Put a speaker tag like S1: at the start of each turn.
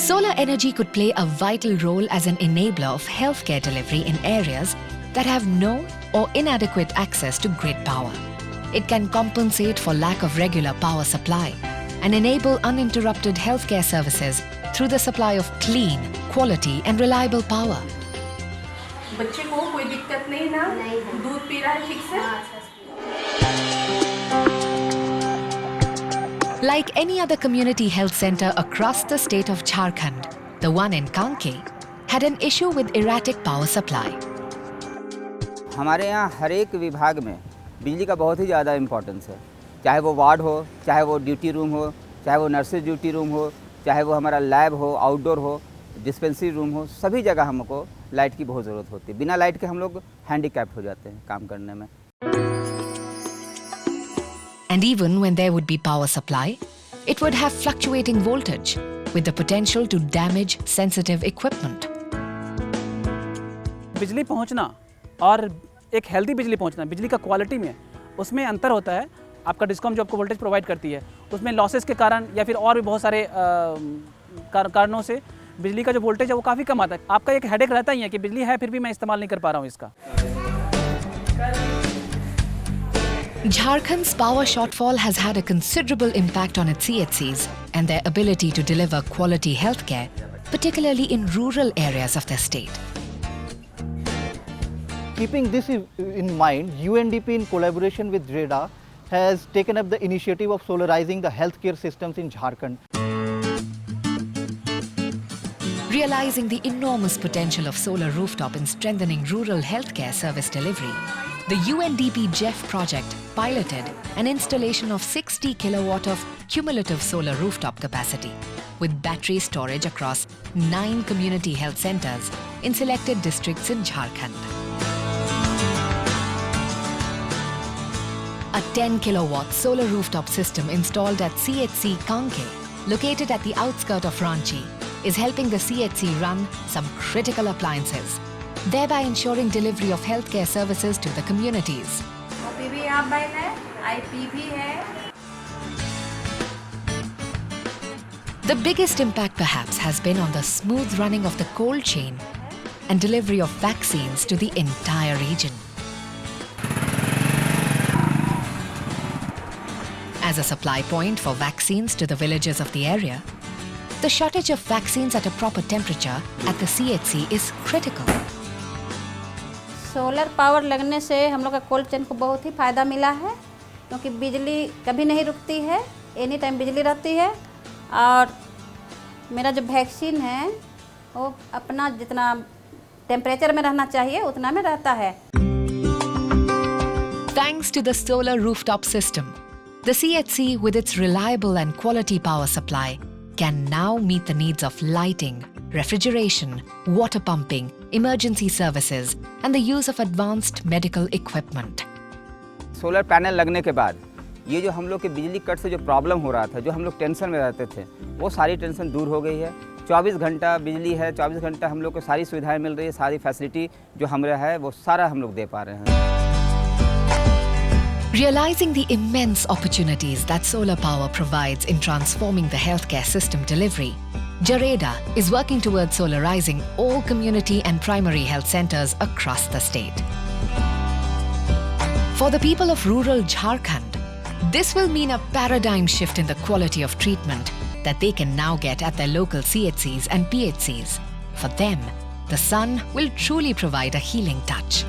S1: Solar energy could play a vital role as an enabler of healthcare delivery in areas that have no or inadequate access to grid power. It can compensate for lack of regular power supply and enable uninterrupted healthcare services through the supply of clean, quality and reliable power.
S2: बच्चे को कोई दिक्कत नहीं ना?
S3: नहीं है।
S2: दूध P रहा है ठीक से?
S1: Like any other community health center across the state of Jharkhand, the one in Kanke had an issue with erratic power supply.
S4: हमारे यहाँ हर एक विभाग में बिजली का बहुत ही ज़्यादा इम्पोर्टेंस है, चाहे वो वार्ड हो, चाहे वो ड्यूटी रूम हो, चाहे वो नर्सेज ड्यूटी रूम हो, चाहे वो हमारा लैब हो, आउटडोर हो, डिस्पेंसरी रूम हो, सभी जगह हमको लाइट की बहुत ज़रूरत होती है। बिना लाइट के हम लोग हैंडीकैप्ड हो जाते हैं काम करने में।
S1: And even when there would be power supply, it would have fluctuating voltage with the potential to damage sensitive equipment.
S5: बिजली पहुंचना और एक हेल्दी बिजली पहुंचना, बिजली का क्वालिटी में उसमें अंतर होता है। आपका डिस्कॉम जो आपको वोल्टेज प्रोवाइड करती है, उसमें लॉसेस के कारण या फिर और भी बहुत सारे कारणों से बिजली का जो वोल्टेज है वो काफ़ी कम आता है। आपका एक हेडेक रहता ही है कि बिजली है फिर भी मैं इस्तेमाल नहीं कर पा रहा हूँ इसका।
S1: Jharkhand's power shortfall has had a considerable impact on its CHCs and their ability to deliver quality healthcare, particularly in rural areas of the state.
S6: Keeping this in mind, UNDP in collaboration with REDA has taken up the initiative of solarizing the healthcare systems in Jharkhand.
S1: Realizing the enormous potential of solar rooftop in strengthening rural healthcare service delivery, the UNDP GEF project piloted an installation of 60 kilowatt of cumulative solar rooftop capacity with battery storage across 9 community health centers in selected districts in Jharkhand. A 10 kilowatt solar rooftop system installed at CHC Kanke, located at the outskirts of Ranchi, is helping the CHC run some critical appliances, thereby ensuring delivery of healthcare services to the communities. The biggest impact perhaps has been on the smooth running of the cold chain and delivery of vaccines to the entire region. As a supply point for vaccines to the villages of the area, the shortage of vaccines at a proper temperature at the CHC is critical.
S3: Solar power लगने से हम लोग का cold chain को बहुत ही फ़ायदा मिला है, क्योंकि बिजली कभी नहीं रुकती है, एनी टाइम बिजली रहती है। और मेरा जो वैक्सीन है वो अपना जितना टेम्परेचर में रहना चाहिए उतना में रहता है।
S1: Thanks to the solar rooftop system, the CHC with its reliable and quality power supply can now meet the needs of lighting, refrigeration, water pumping, emergency services and the use of advanced medical equipment.
S4: Solar panel लगने के बाद ये जो हम लोग के बिजली cut से जो प्रॉब्लम हो रहा था, जो हम लोग टेंशन में रहते थे, वो सारी टेंशन दूर हो गई है। 24 घंटा बिजली है, 24 घंटा हम लोग को सारी सुविधाएं मिल रही है, सारी फैसिलिटी जो हमारा है वो सारा हम लोग दे पा रहे हैं।
S1: Realizing the immense opportunities that solar power provides in transforming the healthcare system delivery, JAREDA is working towards solarizing all community and primary health centers across the state. For the people of rural Jharkhand, this will mean a paradigm shift in the quality of treatment that they can now get at their local CHCs and PHCs. For them, the sun will truly provide a healing touch.